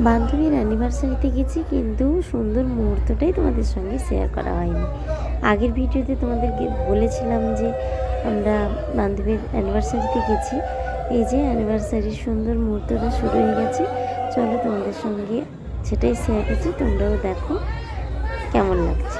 বান্ধবীর অ্যানিভার্সারিতে গেছি, কিন্তু সুন্দর মুহূর্তটাই তোমাদের সঙ্গে শেয়ার করা হয়নি। আগের ভিডিওতে তোমাদেরকে বলেছিলাম যে আমরা বান্ধবীর অ্যানিভার্সারিতে গেছি। এই যে অ্যানিভার্সারির সুন্দর মুহূর্তটা শুরু হয়ে গেছে, চলো তোমাদের সঙ্গে সেটাই শেয়ার করছি, তোমরাও দেখো কেমন লাগছে।